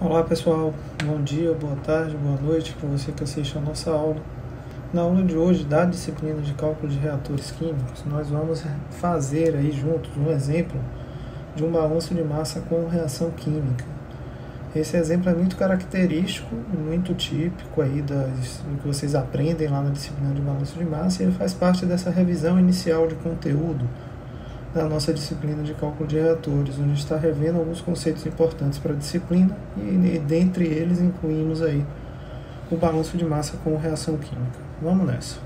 Olá pessoal, bom dia, boa tarde, boa noite para você que assiste a nossa aula. Na aula de hoje, da disciplina de cálculo de reatores químicos, nós vamos fazer aí juntos um exemplo de um balanço de massa com reação química. Esse exemplo é muito característico e muito típico aí do que vocês aprendem lá na disciplina de balanço de massa, e ele faz parte dessa revisão inicial de conteúdo da nossa disciplina de cálculo de reatores, onde a gente está revendo alguns conceitos importantes para a disciplina e dentre eles incluímos aí o balanço de massa com reação química. Vamos nessa.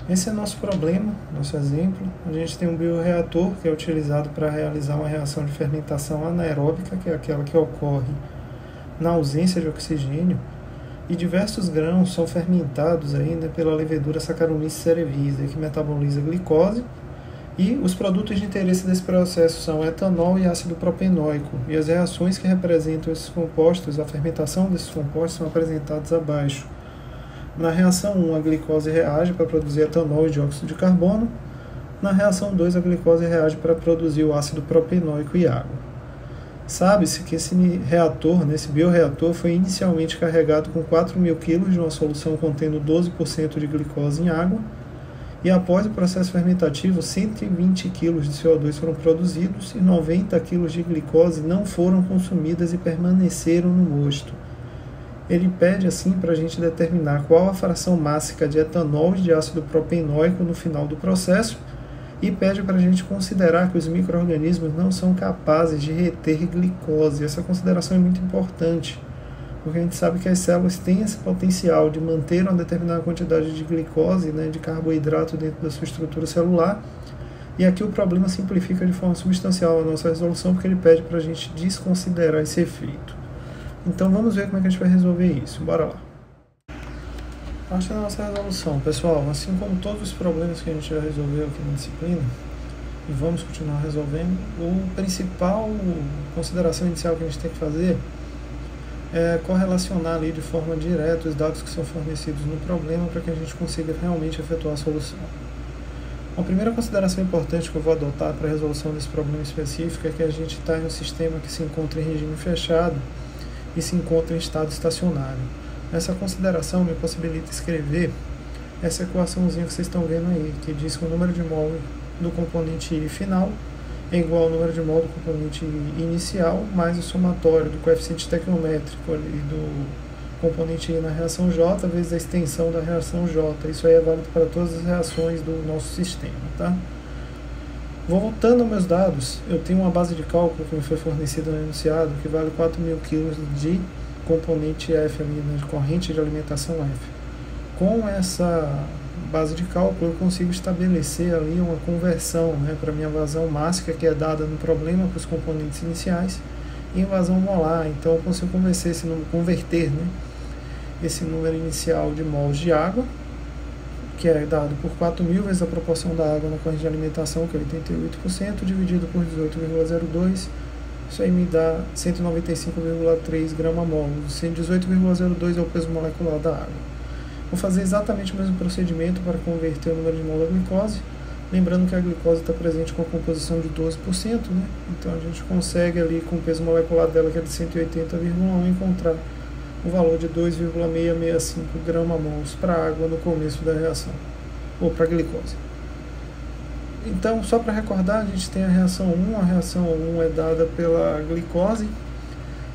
Esse é nosso problema, nosso exemplo. A gente tem um bioreator que é utilizado para realizar uma reação de fermentação anaeróbica, que é aquela que ocorre na ausência de oxigênio, e diversos grãos são fermentados ainda pela levedura Saccharomyces cerevisiae, que metaboliza glicose, e os produtos de interesse desse processo são etanol e ácido propenóico, e as reações que representam esses compostos, a fermentação desses compostos, são apresentadas abaixo. Na reação 1, a glicose reage para produzir etanol e dióxido de carbono. Na reação 2, a glicose reage para produzir o ácido propenóico e água. Sabe-se que esse bioreator, foi inicialmente carregado com 4.000 kg de uma solução contendo 12% de glicose em água, e após o processo fermentativo, 120 kg de CO2 foram produzidos e 90 kg de glicose não foram consumidas e permaneceram no mosto. Ele pede assim para a gente determinar qual a fração mássica de etanol e de ácido propenóico no final do processo, e pede para a gente considerar que os micro-organismos não são capazes de reter glicose. Essa consideração é muito importante, porque a gente sabe que as células têm esse potencial de manter uma determinada quantidade de glicose, de carboidrato dentro da sua estrutura celular, e aqui o problema simplifica de forma substancial a nossa resolução, porque ele pede para a gente desconsiderar esse efeito. Então vamos ver como é que a gente vai resolver isso. Bora lá. Parte da nossa resolução, pessoal, assim como todos os problemas que a gente já resolveu aqui na disciplina, e vamos continuar resolvendo, o principal consideração inicial que a gente tem que fazer é correlacionar ali de forma direta os dados que são fornecidos no problema para que a gente consiga realmente efetuar a solução. A primeira consideração importante que eu vou adotar para a resolução desse problema específico é que a gente está em um sistema que se encontra em regime fechado e se encontra em estado estacionário. Essa consideração me possibilita escrever essa equaçãozinha que vocês estão vendo aí, que diz que o número de mol do componente I final é igual ao número de mol do componente I inicial mais o somatório do coeficiente estequiométrico ali do componente I na reação J vezes a extensão da reação J. Isso aí é válido para todas as reações do nosso sistema, tá? Voltando aos meus dados, eu tenho uma base de cálculo que me foi fornecida no enunciado que vale 4.000 kg de componente F ali, de corrente de alimentação F. Com essa base de cálculo eu consigo estabelecer ali uma conversão para minha vazão mássica, que é dada no problema para os componentes iniciais, em vazão molar. Então eu consigo converter esse número inicial de mols de água, que é dado por 4.000 vezes a proporção da água na corrente de alimentação, que é 88%, dividido por 18,02. Isso aí me dá 195,3 grama-mol. 18,02 é o peso molecular da água. Vou fazer exatamente o mesmo procedimento para converter o número de mol da glicose. Lembrando que a glicose está presente com a composição de 12%, Então a gente consegue ali, com o peso molecular dela, que é de 180,1, encontrar o valor de 2,665 grama-mols para a água no começo da reação, ou para a glicose. Então, só para recordar, a gente tem a reação 1. A reação 1 é dada pela glicose,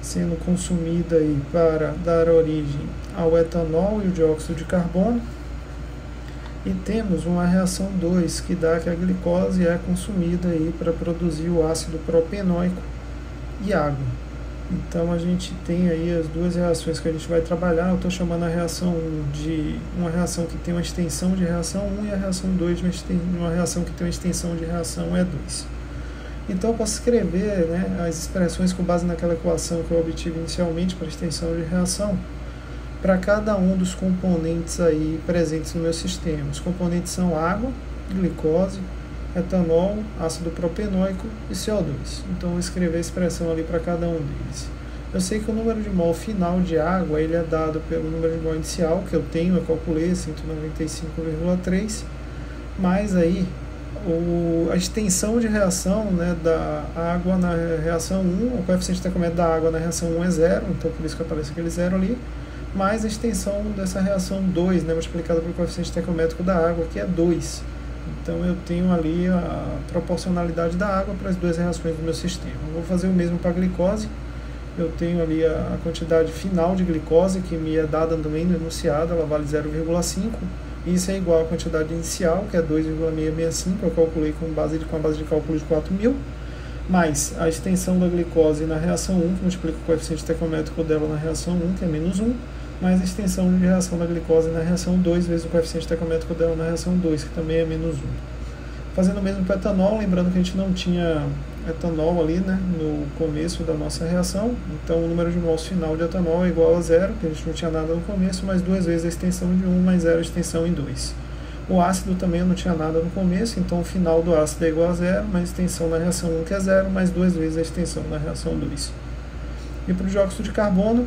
sendo consumida aí para dar origem ao etanol e o dióxido de carbono. E temos uma reação 2, que dá que a glicose é consumida aí para produzir o ácido propenóico e água. Então a gente tem aí as duas reações que a gente vai trabalhar. Eu estou chamando a reação 1 de uma reação que tem uma extensão de reação 1 e a reação 2 de uma reação que tem uma extensão de reação E2. Então eu posso escrever as expressões com base naquela equação que eu obtive inicialmente para extensão de reação para cada um dos componentes aí presentes no meu sistema. Os componentes são água, glicose, etanol, ácido propenóico e CO2. Então eu vou escrever a expressão ali para cada um deles. Eu sei que o número de mol final de água ele é dado pelo número de mol inicial que eu calculei 195,3, mais aí A extensão de reação, né, da água na reação 1, o coeficiente de estequiométrico da água na reação 1 é 0, então por isso que aparece aquele 0 ali, mais a extensão dessa reação 2, né, multiplicada pelo coeficiente estequiométrico da água, que é 2. Então eu tenho ali a proporcionalidade da água para as duas reações do meu sistema. Eu vou fazer o mesmo para a glicose. Eu tenho ali a quantidade final de glicose, que me é dada também no enunciado, ela vale 0,5. Isso é igual à quantidade inicial, que é 2,665, eu calculei com a base de cálculo de 4.000, mais a extensão da glicose na reação 1, que multiplica o coeficiente estequiométrico dela na reação 1, que é menos 1, mais a extensão de reação da glicose na reação 2, vezes o coeficiente estequiométrico dela na reação 2, que também é menos 1. Fazendo o mesmo para etanol, lembrando que a gente não tinha etanol ali, né, no começo da nossa reação, então o número de mols final de etanol é igual a 0, que a gente não tinha nada no começo, mais 2 vezes a extensão de 1, mais 0 a extensão em 2. O ácido também não tinha nada no começo, então o final do ácido é igual a 0, mais a extensão na reação 1, que é 0, mais 2 vezes a extensão na reação 2. E para o dióxido de carbono,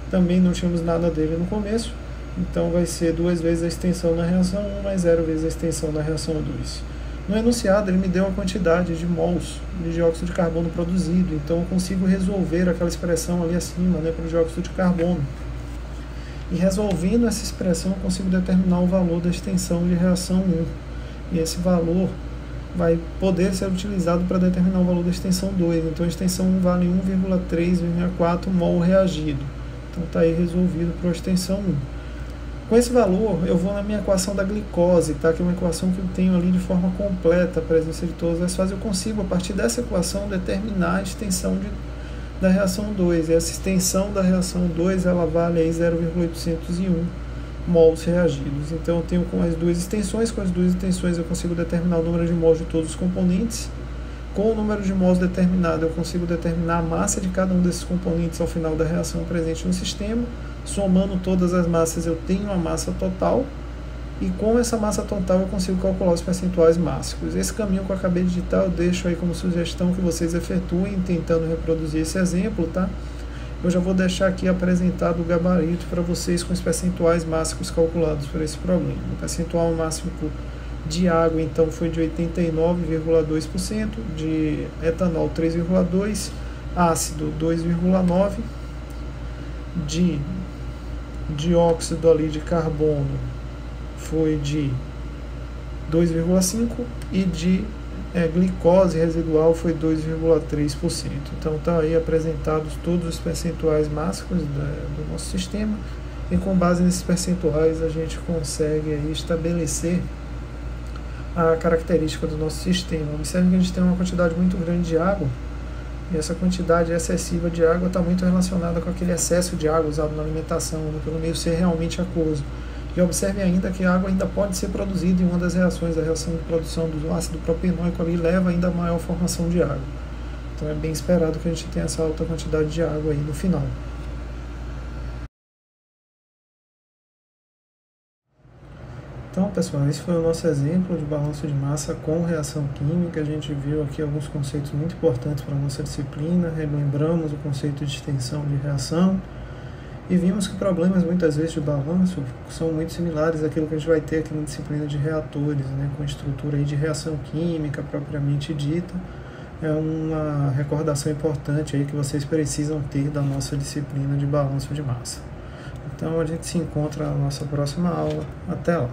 também não tínhamos nada dele no começo, então vai ser 2 vezes a extensão na reação 1, mais 0 vezes a extensão na reação 2. No enunciado, ele me deu a quantidade de mols de dióxido de carbono produzido, então eu consigo resolver aquela expressão ali acima, né, para o dióxido de carbono. E resolvendo essa expressão, eu consigo determinar o valor da extensão de reação 1. E esse valor vai poder ser utilizado para determinar o valor da extensão 2. Então a extensão 1 vale 1,364 mol reagido. Então está aí resolvido para a extensão 1. Com esse valor, eu vou na minha equação da glicose, tá? Que é uma equação que eu tenho ali de forma completa, a presença de todas as fases. Eu consigo, a partir dessa equação, determinar a extensão da reação 2. E essa extensão da reação 2, ela vale aí 0,801 mols reagidos. Então, eu tenho com as duas extensões eu consigo determinar o número de mols de todos os componentes. Com o número de mols determinado, eu consigo determinar a massa de cada um desses componentes ao final da reação presente no sistema. Somando todas as massas, eu tenho a massa total. E com essa massa total, eu consigo calcular os percentuais máximos. Esse caminho que eu acabei de digitar, eu deixo aí como sugestão que vocês efetuem tentando reproduzir esse exemplo, tá? Eu já vou deixar aqui apresentado o gabarito para vocês com os percentuais máximos calculados por esse problema. O percentual máximo de água, então, foi de 89,2%, de etanol 3,2%, ácido 2,9%, de dióxido ali de carbono foi de 2,5% e de glicose residual foi 2,3%. Então está aí apresentados todos os percentuais máximos do nosso sistema e com base nesses percentuais a gente consegue aí estabelecer a característica do nosso sistema. Observe que a gente tem uma quantidade muito grande de água, e essa quantidade excessiva de água está muito relacionada com aquele excesso de água usado na alimentação, né, pelo meio ser realmente aquoso. E observe ainda que a água ainda pode ser produzida em uma das reações, a reação de produção do ácido propenóico ali leva ainda a maior formação de água. Então é bem esperado que a gente tenha essa alta quantidade de água aí no final. Então, pessoal, esse foi o nosso exemplo de balanço de massa com reação química. A gente viu aqui alguns conceitos muito importantes para a nossa disciplina, relembramos o conceito de extensão de reação e vimos que problemas muitas vezes de balanço são muito similares àquilo que a gente vai ter aqui na disciplina de reatores, né, com estrutura aí de reação química propriamente dita. É uma recordação importante aí que vocês precisam ter da nossa disciplina de balanço de massa. Então a gente se encontra na nossa próxima aula. Até lá!